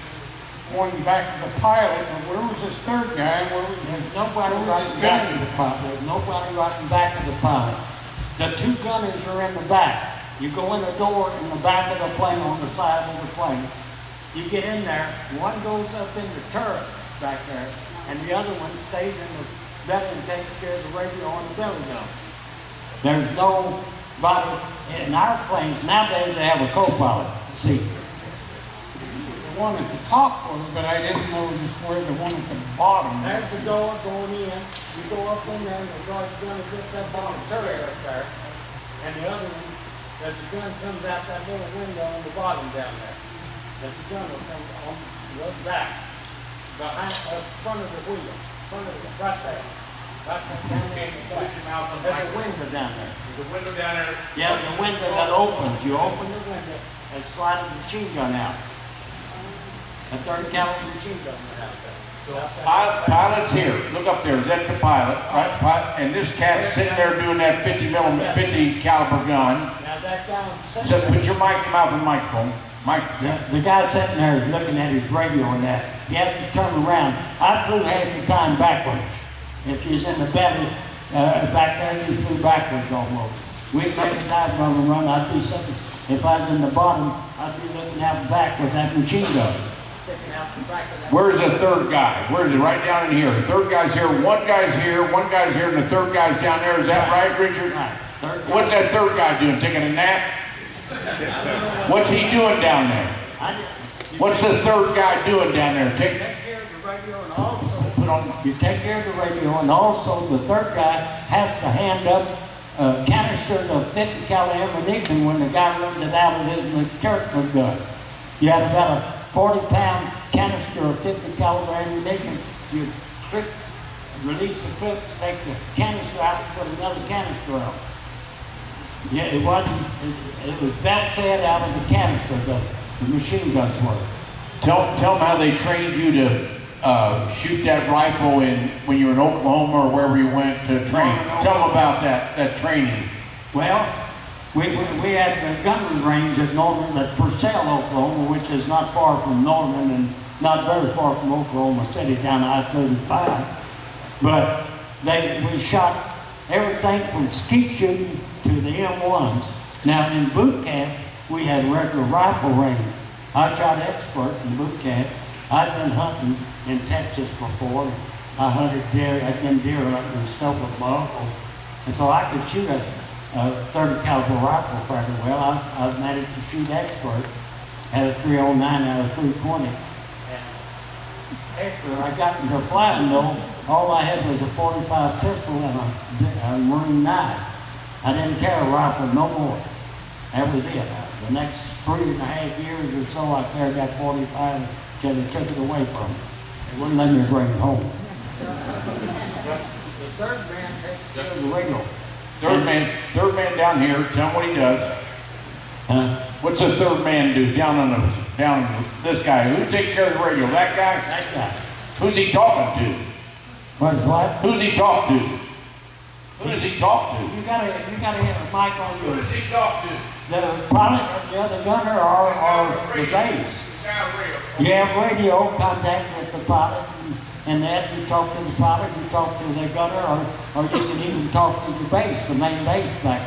one back to the pilot, but where was this third guy? There's nobody right back of the pilot. There's nobody right back of the pilot. The two gunners are in the back. You go in the door in the back of the plane on the side of the plane. You get in there, one goes up in the turret back there, and the other one stays in the belly and takes care of the radio on the belly gun. There's nobody in our planes nowadays. They have a co-pilot seat. The one at the top was, but I didn't know just where the one at the bottom was. There's the door going in. You go up in there, and the guard's gun is just up on the turret up there, and the other one, as the gun comes out that little window on the bottom down there. That's the gun that comes on the back, behind, front of the wheel, right there. Right down there in the back. Put your mouth on the There's a microphone. window down there. There's a window down there. Yeah, the window that opens. You open the window and slide a machine gun out. A 30 caliber machine gun went out there. Pilot's here. Look up there. That's a pilot, right? And this cat's sitting there doing that 50 caliber gun. Now that guy So put your mouth on the microphone. The guy sitting there is looking at his radio and that. He has to turn around. I flew half the time backwards. If he's in the belly, back there, he flew backwards almost. We'd make a dive on the run. I'd be sitting. If I was in the bottom, I'd be looking out the back with that machine gun. Sticking out the back of that. Where's the third guy? Where's he? Right down in here. The third guy's here, one guy's here, and the third guy's down there. Is that right, Richard? Right. Third guy. What's that third guy doing? Taking a nap? What's he doing down there? What's the third guy doing down there? Take care of the radio and also you take care of the radio, and also the third guy has to hand up canisters of 50 cal ammunition when the guy runs it out of his church gun. You have about a 40-pound canister of 50 caliber ammunition. You release the clips, take the canister out, put another canister out. Yeah, it was belt fed out of the canister, the machine guns were. Tell them how they trained you to shoot that rifle when you were in Oklahoma or wherever you went to train. Tell them about that training. Well, we had a gunnery range at Norman, at Purcell, Oklahoma, which is not far from Norman and not very far from Oklahoma City down I-35. But we shot everything from skeet shooting to the M1s. Now in boot camp, we had regular rifle range. I shot expert in boot camp. I'd been hunting in Texas before. I hunted deer, I'd been deer hunting and stuff with my uncle. And so I could shoot a 30 caliber rifle fairly well. I managed to shoot expert. Had a 309 out of 320. And after I got into flying though, all I had was a 45 pistol and a Marine knife. I didn't carry a rifle no more. That was it. The next 3.5 years or so, I carried that 45 until they took it away from me. They wouldn't let me bring it home. The third man takes care of the radio. Third man down here, tell him what he does. What's the third man do down this guy? Who takes care of the radio? That guy? That guy. Who's he talking to? What? Who's he talk to? Who does he talk to? You gotta have a mic on Who you. does he talk to? The pilot, the other gunner, or the base. You have radio contact with the pilot, and that you talk to the pilot, you talk to the gunner, or you can even talk to the base, the main base back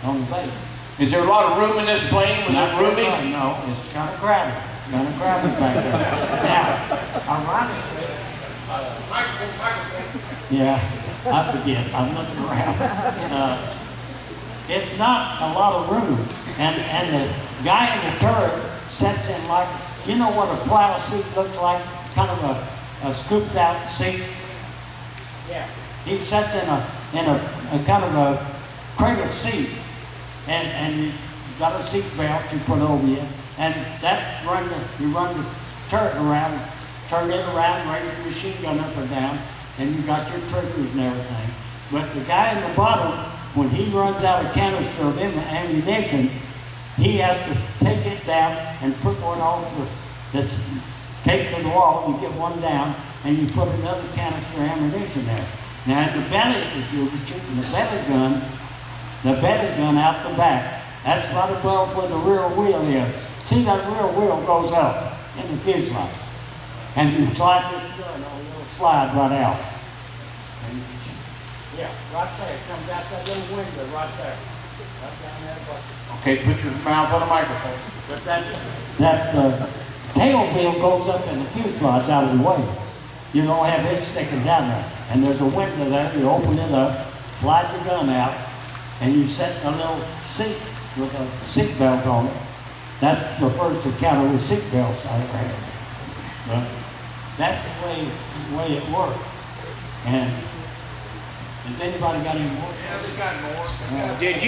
on the base. Is there a lot of room in this plane? Was it roomy? No, it's kind of crowded. Kind of crowded back there. Now, ironically, yeah, I forget. I'm looking around. It's not a lot of room, and the guy in the turret sets in like, you know what a plow seat looks like, kind of a scooped out seat. Yeah. He sets in a kind of a cradle seat, and you got a seat belt you put over you, and that you run the turret around, turn it around, raise your machine gun up or down, and you got your triggers and everything. But the guy in the bottom, when he runs out a canister of ammunition, he has to take it down and put one on that's taped to the wall. You get one down, and you put another canister of ammunition there. Now, at the belly, if you're shooting the belly gun out the back, that's right above where the rear wheel is. See, that rear wheel goes up in the fuselage. And you slide this gun on, it'll slide right out. And yeah, right there. It comes out that little window right there. Right down there. Okay, put your mouth on the microphone. But that tail wheel goes up in the fuselage out of the way. You don't have it sticking down there. And there's a window there. You open it up, slide the gun out, and you set a little seat with a seat belt on it. That's the first encounter with seat belts I ever had. But that's the way it worked. And has anybody got any more? Yeah, they got more. Did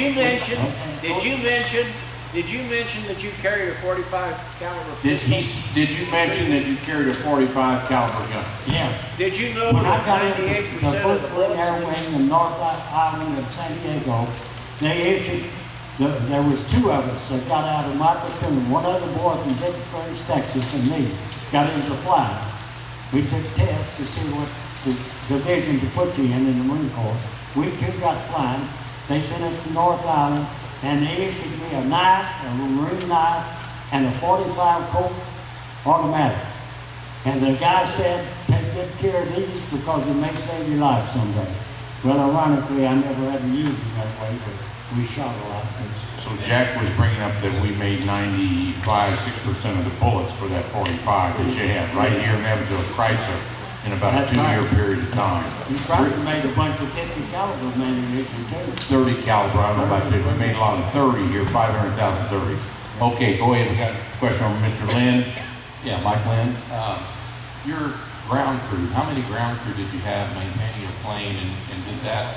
you mention that you carried a 45 caliber pistol? Did you mention that you carried a 45 caliber gun? Yeah. Did you know When I got that into 98% the of the first Wing bullets? Air Wing in North Island of San Diego, they issued, there was two of us that got out of my platoon. One other boy from Big Springs, Texas, and me got into flying. We took tests to see what the division to put you in the Marine Corps. We two got flying. They sent us to North Island, and they issued me a knife, a Marine knife, and a 45 Colt automatic. And the guy said, take good care of these because it may save your life someday. Well, ironically, I never had to use them that way, but we shot a lot of things. So Jack was bringing up that we made 6% of the bullets for that 45 that you had right here in Evansville, Chrysler. in about That's a 2-year right. period of time. You probably made a bunch of 50 caliber ammunition too. 30 caliber, I don't know about that, we made a lot of 30 here, 500,000 30s. Okay, go ahead, we got a question from Mr. Lynn. Yeah, Mike Lynn. Your ground crew, how many ground crew did you have maintaining your plane, and did that,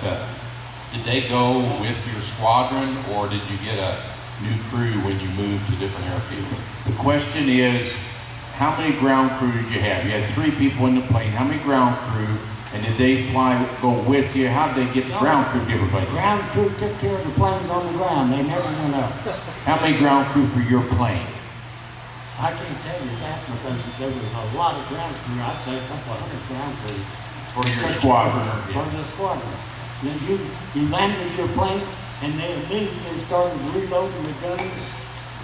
did they go with your squadron, or did you get a new crew when you moved to different airfields? The question is, how many ground crew did you have? You had 3 people in the plane, how many ground crew, and did they go with you? How did they get the ground crew different places? Ground crew took care of the planes on the ground. They never went up. How many ground crew for your plane? I can't tell you that because there was a lot of ground crew. I'd say a couple of hundred ground crew. For your squadron? For the squadron. Then you landed your plane and they immediately started reloading the guns,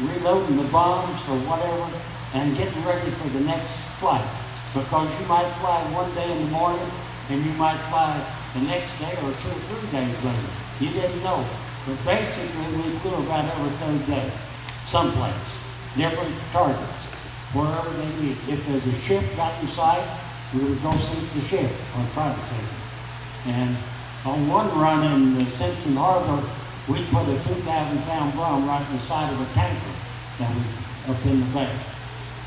reloading the bombs or whatever, and getting ready for the next flight. Because you might fly one day in the morning and you might fly the next day or 2 or 3 days later. You didn't know. But basically we flew about every 3rd day, someplace. Different targets, wherever they need. If there's a ship got in sight, we would go sink the ship or try to sink it. And on one run in the Simpson Harbor, we put a 2,000-pound bomb right in the side of a tanker that was up in the bay.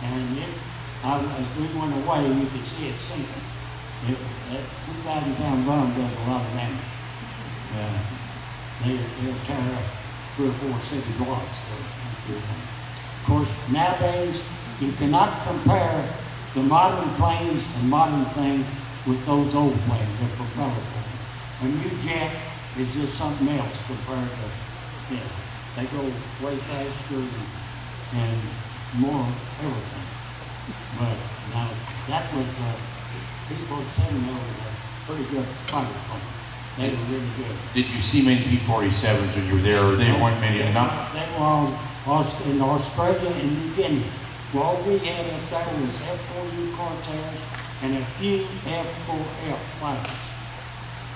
And as we went away, you could see it sinking. That 2,000-pound bomb does a lot of damage. They'll tear up 3 or 4 city blocks. Of course, nowadays, you cannot compare the modern planes and modern things with those old planes, the propeller planes. A new jet is just something else compared to, they go way faster and more everything. But now, that was, people saying they were a pretty good fighter plane. They were really good. Did you see many P-47s when you were there, or they weren't many enough? They were all in Australia and New Guinea. Well, all we had up there was F-4U Corsairs and a few F-4F fighters.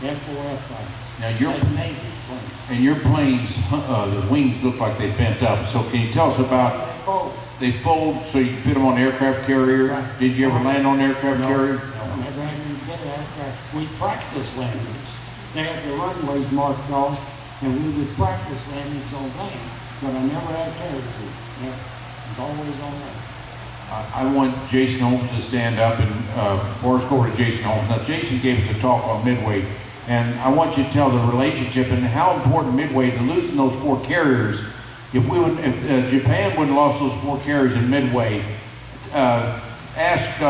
F-4F fighters. Now Navy planes. and your planes, the wings look like they bent up. So can you tell us about, They fold. they fold so you can fit them on an aircraft carrier? Right. Did you ever land on an aircraft carrier? No, never had any good aircraft. We practiced landings. They had the runways marked off, and we would practice landings on land, but I never had carrier crew. Never. It's always on land. I want Jason Holmes to stand up and for us go over to Jason Holmes. Now, Jason gave us a talk on Midway, and I want you to tell the relationship and how important Midway to losing those 4 carriers. If Japan wouldn't have lost those 4 carriers in Midway, ask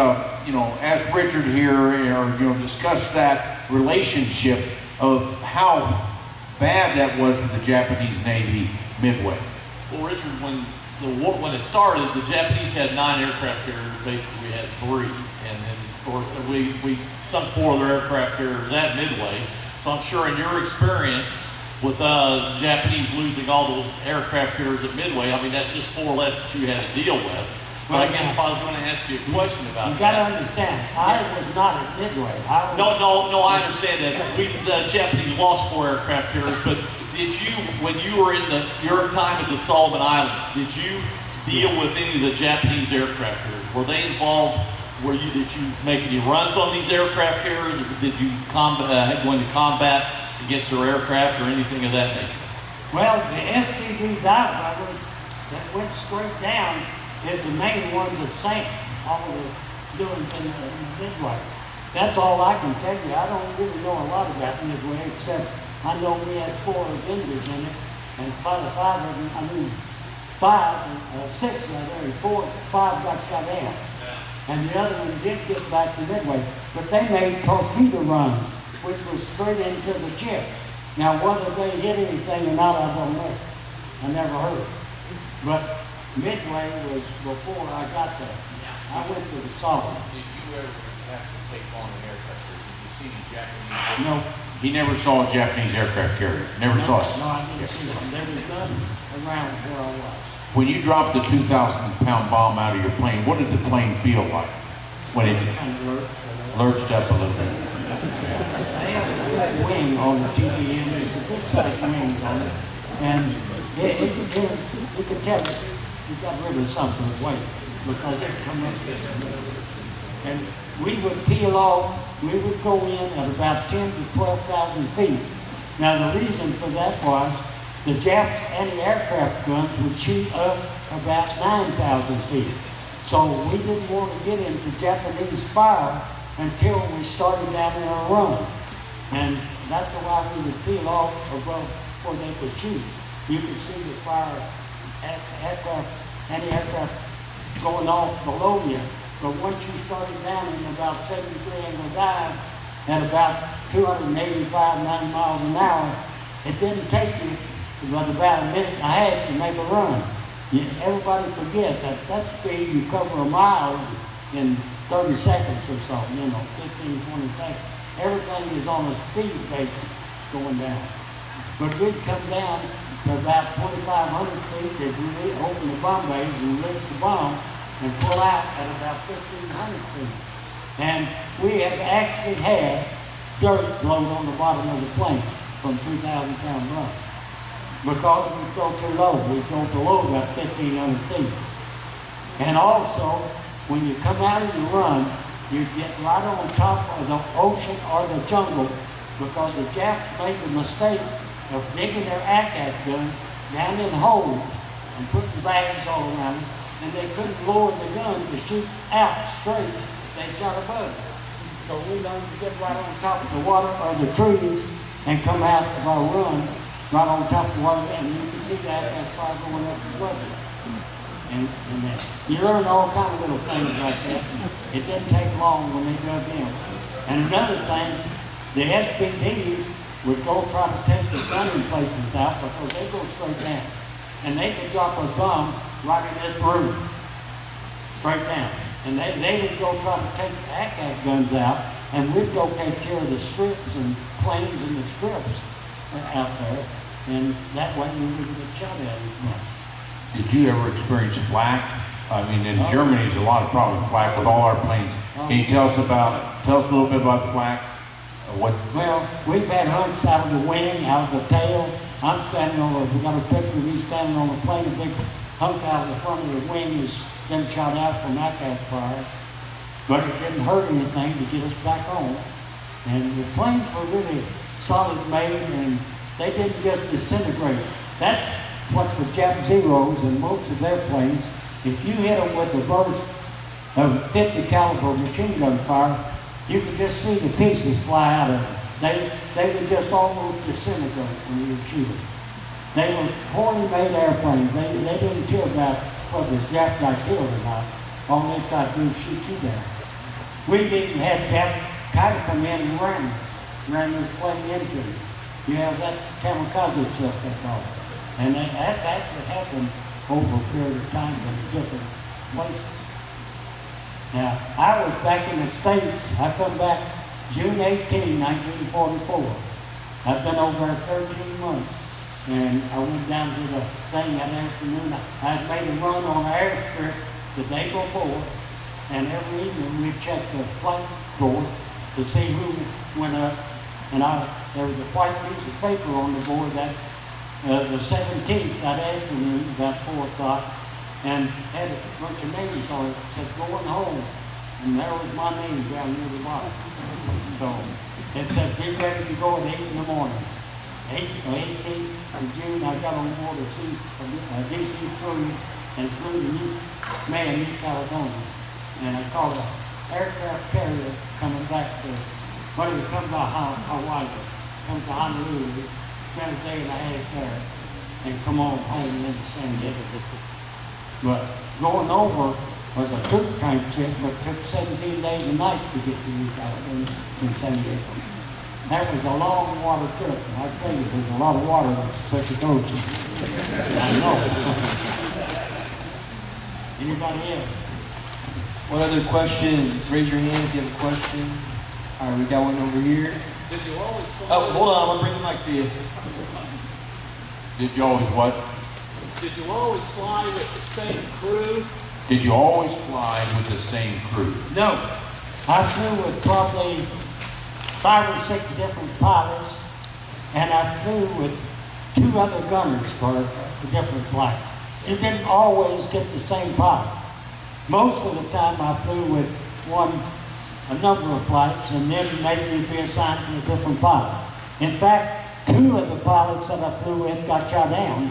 Richard here, or discuss that relationship of how bad that was for the Japanese Navy Midway. Well, Richard, when it started, the Japanese had 9 aircraft carriers. Basically, we had 3, and then of course we sunk 4 of their aircraft carriers at Midway. So I'm sure in your experience with the Japanese losing all those aircraft carriers at Midway, I mean that's just 4 less that you had to deal with. But I guess if I was going to ask you a question about You got to understand, I was not at Midway. No, I understand that. The Japanese lost 4 aircraft carriers, but did you, when you were in your time at the Soloman Islands, did you deal with any of the Japanese aircraft carriers? Were they involved? Did you make any runs on these aircraft carriers? Or did you go into combat against their aircraft or anything of that nature? Well, the SPD dive bombers that went straight down is the main ones that sank all the doings in the Midway. That's all I can tell you. I don't really know a lot about Midway, except I know we had 4 vendors in it, and 5 of them, 6 rather, 5 got shut down. And the other one did get back to Midway, but they made torpedo runs, which was straight into the ship. Now, whether they hit anything or not, I don't know. I never heard. But Midway was before I got there. I went to the Soloman. Did you ever have to take on an aircraft carrier? Did you see the Japanese? No. He never saw a Japanese aircraft carrier. Never saw it. No, I didn't see them. There was none around where I was. When you dropped the 2,000-pound bomb out of your plane, what did the plane feel like when it Kind of lurched up a little bit? They have a good wing on the TBM. There's a good sized wings on it. And you could tell it, you got rid of something weight because it come up. And we would peel off, we would go in at about 10 to 12,000 feet. Now the reason for that was the Jap anti-aircraft guns would shoot up about 9,000 feet. So we didn't want to get into Japanese fire until we started down in our run. And that's why we would peel off above where they could shoot. You could see the fire aircraft, anti-aircraft going off below you. But once you started down in about 70-degree angle dive at about 285, 90 miles an hour, it didn't take you but about a minute and a half to make a run. Everybody forgets that speed you cover a mile in 30 seconds or so, 15, 20 seconds. Everything is on a speed basis going down. But we'd come down to about 2,500 feet if we open the bomb bays and release the bomb and pull out at about 1,500 feet. And we have actually had dirt blown on the bottom of the plane from 2,000-pound run. Because we go too low, we go below about 1,500 feet. And also, when you come out of the run, you get right on top of the ocean or the jungle because the Japs made the mistake of digging their ACAT guns down in holes and putting bags all around them, and they couldn't lower the gun to shoot out straight. They shot above it. So we learned to get right on top of the water or the trees and come out of our run right on top of the water, and you can see the ACAT fire going up above it. And that. You learn all kinds of little things like that. It didn't take long when they dug in. And another thing, the SPDs would go try to take the gun emplacements out because they go straight down. And they could drop a bomb right in this room, straight down. And they would go try to take the ACAT guns out, and we'd go take care of the strips and planes and the strips out there. And that way we wouldn't get shot at as much. Did you ever experience flak? I mean, in Germany, there's a lot of problem with flak with all our planes. Can you tell us a little bit about flak? Well, we've had hunts out of the wing, out of the tail. I'm standing on we got a picture of me standing on the plane, a big hunk out of the front of the wing has been shot out from ACAT fire. But it didn't hurt anything to get us back on. And the planes were really solid made, and they didn't just disintegrate. That's what the Jap Zeros and most of their planes, if you hit them with a burst of 50 caliber machine gun fire, you could just see the pieces fly out of it. They would just almost disintegrate when you would shoot them. They were poorly made airplanes. They didn't care about whether the Jap got killed or not. All they tried to do is shoot you down. We've even had Jap kind of come in and ran this plane into it. You have that kamikaze stuff they call it. And that's actually happened over a period of time in different places. Now, I was back in the States. I come back June 18, 1944. I've been over there 13 months. And I went down to the thing that afternoon. I had made a run on the airstrip the day before. And every evening we'd check the flight board to see who went up. And there was a white piece of paper on the board that the 17th that afternoon, about 4 o'clock, and had a bunch of names on it. It said, going home. And there was my name down near the bottom. So it said, be ready to go at 8 in the morning. 18th of June, I got on board a DC-3 and flew to New Caledonia. And I called an aircraft carrier coming back to, but it would come by Hawaii, come to Honolulu, spend a day and a half there, and come on home into San Diego. But going over was a troop train trip, but it took 17 days a night to get to New Caledonia in San Diego. That was a long water trip, and I tell you, there's a lot of water in such a ocean. I know. Anybody else? What other questions? Raise your hand if you have a question. All right, we got one over here. Did you always Oh, hold on, I'm gonna bring the mic to you. Did you always what? Did you always fly with the same crew? Did you always fly with the same crew? No. I flew with probably 5 or 6 different pilots, and I flew with 2 other gunners for different flights. You didn't always get the same pilot. Most of the time I flew with one, a number of flights, and then maybe you'd be assigned to a different pilot. In fact, two of the pilots that I flew with got shot down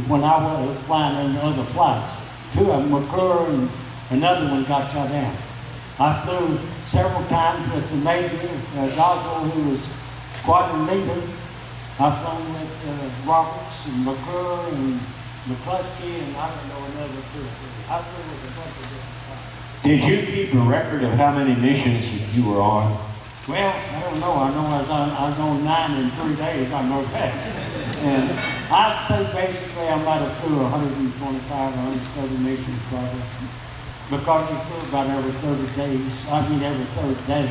when I was flying in other flights. Two of them, McClure and another one, got shot down. I flew several times with the Major, Goswell, who was squadron leader. I've flown with Roberts and McClure and McCluskey, and I don't know another two or three. I flew with a bunch of different pilots. Did you keep a record of how many missions that you were on? Well, I don't know. I know I was on 9 in 3 days. I know that. And I'd say basically I might have flew 125, 130 missions probably. Because you flew about every 30 days. I mean every third day.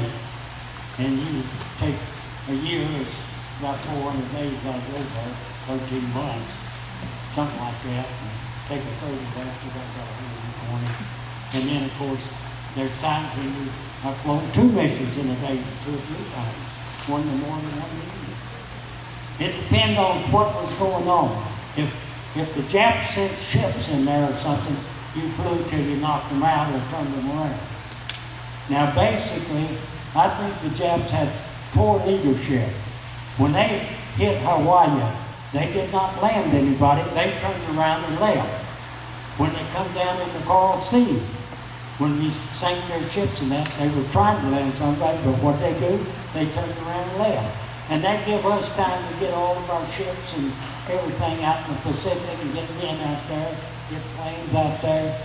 And you take a year, it's about 400 days out over, 13 months, something like that. And take a 30 back, you got about 120. And then of course, there's times when I've flown 2 missions in a day, 2 or 3 times. One in the morning, one in the evening. It depends on what was going on. If the Japs sent ships in there or something, you flew till you knocked them out or turned them around. Now basically, I think the Japs had poor leadership. When they hit Hawaii, they did not land anybody. They turned around and left. When they come down in the Coral Sea, when we sank their ships in that, they were trying to land somebody, but what they do, they turned around and left. And that gave us time to get all of our ships and everything out in the Pacific and get men out there, get planes out there.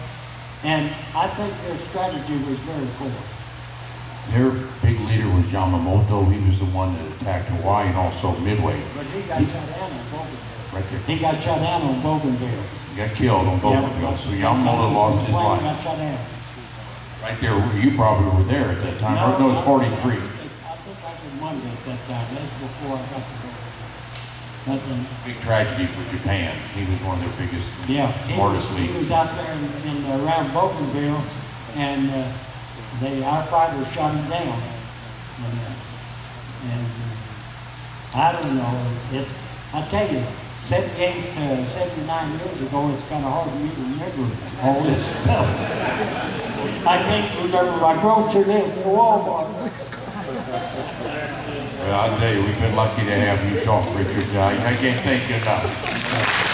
And I think their strategy was very poor. Their big leader was Yamamoto. He was the one that attacked Hawaii and also Midway. But he got shot down on Bougainville. Right there. He got shot down on Bougainville. He got killed on Bougainville. So Yamamoto lost his Plane life. got shot down. Right there, you probably were there at that time. No, it was 43. I think I was Monday at that time. That's before I got to go. Nothing. Big tragedy for Japan. He was one of their biggest, Yeah, smartest he leaders. was out there in around Bougainville, and our fighters shot him down. And I don't know. I tell you, 78 to 79 years ago, it's kind of hard for me to remember all this stuff. I can't remember my grocery list at Walmart. Well, I'll tell you, we've been lucky to have you talk, Richard. I can't thank you enough.